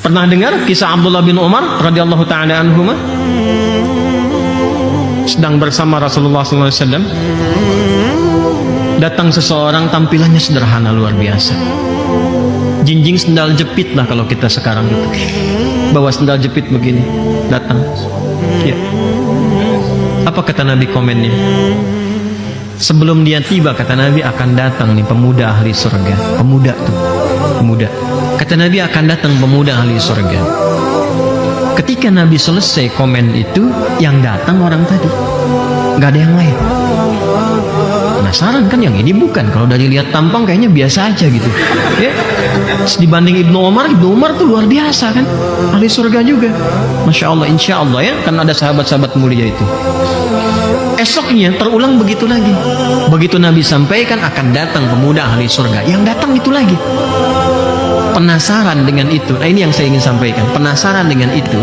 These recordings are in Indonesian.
Pernah dengar kisah Abdullah bin Umar radhiyallahu taala anhuma? Sedang bersama Rasulullah SAW, datang seseorang tampilannya sederhana luar biasa, jinjing sendal jepit lah kalau kita sekarang gitu, bawa sendal jepit begini, datang. Ya. Apa kata Nabi komennya? Sebelum dia tiba, kata Nabi, akan datang nih pemuda ahli surga. Pemuda tuh, pemuda. Kata Nabi, akan datang pemuda ahli surga. Ketika Nabi selesai komen itu, yang datang orang tadi, nggak ada yang lain. Penasaran kan, yang ini bukan. Kalau dari lihat tampang kayaknya biasa aja gitu. Ya. Dibanding Ibnu Umar tuh luar biasa kan, ahli surga juga. Masya Allah, insya Allah ya, kan ada sahabat-sahabat mulia itu. Esoknya terulang begitu lagi. Begitu Nabi sampaikan akan datang pemuda ahli surga, yang datang itu lagi. Penasaran dengan itu, nah ini yang saya ingin sampaikan. Penasaran dengan itu,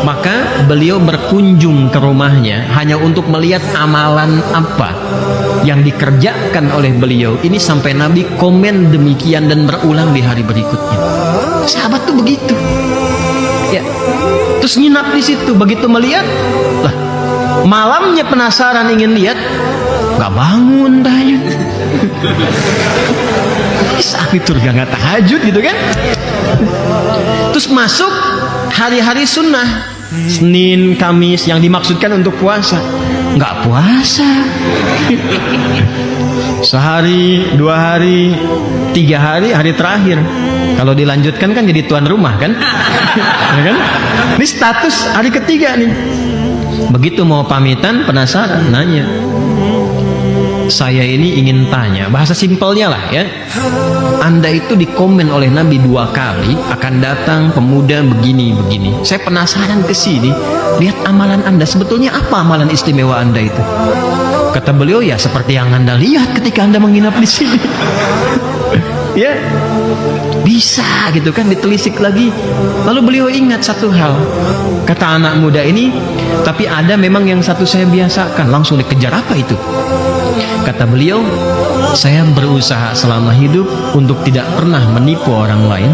maka beliau berkunjung ke rumahnya hanya untuk melihat amalan apa yang dikerjakan oleh beliau. Ini sampai Nabi komen demikian dan berulang di hari berikutnya. Sahabat tuh begitu. Ya. Terus nginap di situ, begitu melihat, lah, malamnya penasaran ingin lihat, nggak bangun tanya. Saat itu nggak tahajud gitu kan. Terus masuk hari-hari sunnah, Senin, Kamis, yang dimaksudkan untuk puasa, nggak puasa. Sehari, 2 hari, 3 hari, hari terakhir. Kalau dilanjutkan kan jadi tuan rumah kan. Ya kan? Ini status hari ketiga nih. Begitu mau pamitan, penasaran, nanya, saya ini ingin tanya, bahasa simpelnya lah ya, Anda itu dikomen oleh Nabi 2 kali akan datang pemuda begini-begini. Saya penasaran ke sini, lihat amalan Anda, sebetulnya apa amalan istimewa Anda itu? Kata beliau, ya seperti yang Anda lihat ketika Anda menginap di sini. Ya, bisa gitu kan, ditelisik lagi. Lalu beliau ingat satu hal, kata anak muda ini, tapi ada memang yang satu saya biasakan. Langsung dikejar, apa itu? Kata beliau, saya berusaha selama hidup untuk tidak pernah menipu orang lain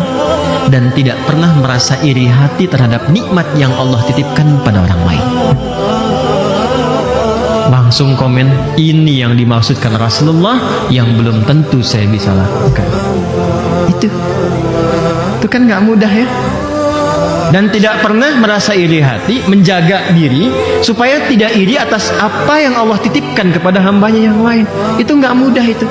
dan tidak pernah merasa iri hati terhadap nikmat yang Allah titipkan pada orang lain. Langsung komen, ini yang dimaksudkan Rasulullah yang belum tentu saya bisa lakukan. Itu kan gak mudah ya. Dan tidak pernah merasa iri hati, menjaga diri supaya tidak iri atas apa yang Allah titipkan kepada hambanya yang lain. Itu gak mudah itu.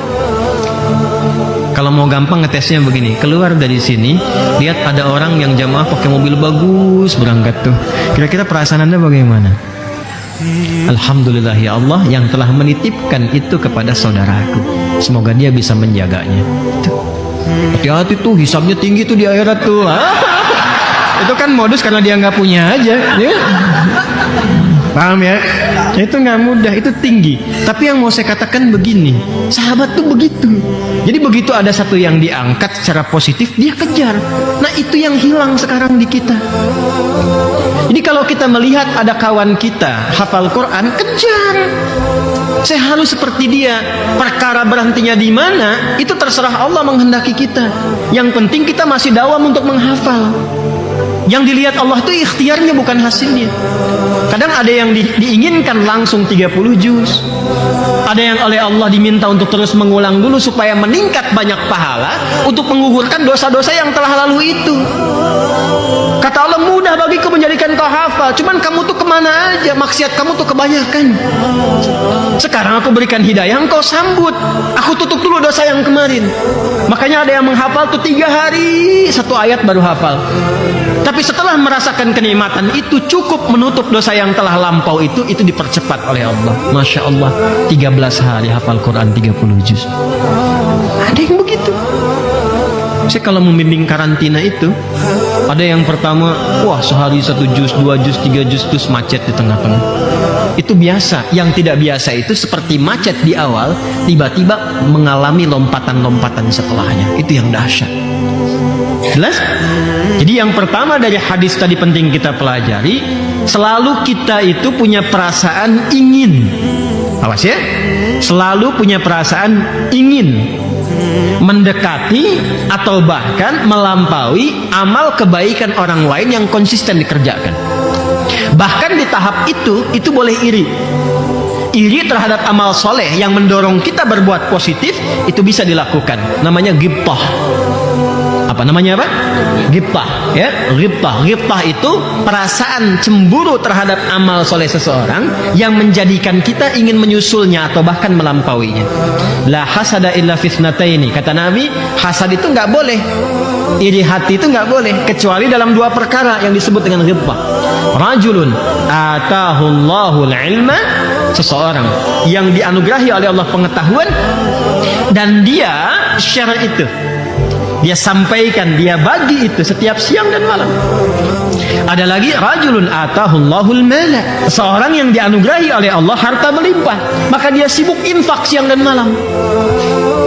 Kalau mau gampang ngetesnya begini, keluar dari sini, lihat ada orang yang jamaah pakai mobil bagus berangkat tuh. Kira-kira perasaan Anda bagaimana? Alhamdulillah ya Allah yang telah menitipkan itu kepada saudaraku. Semoga dia bisa menjaganya. Hati-hati tuh, hisabnya tinggi tuh di akhirat tuh. Itu kan modus karena dia nggak punya aja. Ya? Paham ya? Itu nggak mudah, itu tinggi. Tapi yang mau saya katakan begini, sahabat tuh begitu. Jadi begitu ada satu yang diangkat secara positif, dia kejar. Nah itu yang hilang sekarang di kita. Jadi kalau kita melihat ada kawan kita hafal Quran, kejar. Saya harus seperti dia. Perkara berhentinya di mana, itu terserah Allah menghendaki kita. Yang penting kita masih dawam untuk menghafal. Yang dilihat Allah itu ikhtiarnya, bukan hasilnya. Kadang ada yang diinginkan langsung 30 juz. Ada yang oleh Allah diminta untuk terus mengulang dulu supaya meningkat banyak pahala untuk menggugurkan dosa-dosa yang telah lalu itu. Kata Allah, mudah bagiku menjadikan kau hafal, cuman kamu tuh kemana aja, maksiat kamu tuh kebanyakan. Sekarang aku berikan hidayah, engkau sambut. Aku tutup dulu dosa yang kemarin. Makanya ada yang menghafal tuh 3 hari 1 ayat baru hafal. Tapi setelah merasakan kenikmatan itu, cukup menutup dosa yang telah lampau itu dipercepat oleh Allah. Masya Allah, 13 hari hafal Quran 30 juz. Ada yang begitu. Saya kalau membimbing karantina itu, ada yang pertama, wah sehari 1 juz, 2 juz, 3 juz, terus macet di tengah-tengah. Itu biasa. Yang tidak biasa itu seperti macet di awal, tiba-tiba mengalami lompatan-lompatan setelahnya. Itu yang dahsyat. Jelas? Jadi yang pertama dari hadis tadi penting kita pelajari, selalu kita itu punya perasaan ingin. Awas ya, selalu punya perasaan ingin mendekati atau bahkan melampaui amal kebaikan orang lain yang konsisten dikerjakan. Bahkan di tahap itu boleh iri. Iri terhadap amal soleh yang mendorong kita berbuat positif, itu bisa dilakukan. Namanya ghibtah. Apa namanya apa? Ghibtah, ya. Ghibtah itu perasaan cemburu terhadap amal soleh seseorang yang menjadikan kita ingin menyusulnya atau bahkan melampauinya. La hasada illa fitnataini. Kata Nabi, hasad itu nggak boleh. Iri hati itu nggak boleh kecuali dalam dua perkara yang disebut dengan ghibtah. Rajulun atahullahul ilma, seseorang yang dianugerahi oleh Allah pengetahuan dan dia share itu, dia sampaikan, dia bagi itu setiap siang dan malam. Ada lagi rajulun atahullahul mala, seorang yang dianugerahi oleh Allah harta melimpah, maka dia sibuk infak siang dan malam.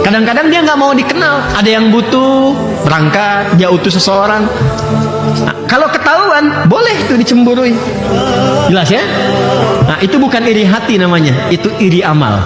Kadang-kadang dia nggak mau dikenal, ada yang butuh, berangkat, dia utus seseorang. Nah, kalau ketahuan, boleh itu dicemburui. Jelas ya? Nah, itu bukan iri hati namanya, itu iri amal.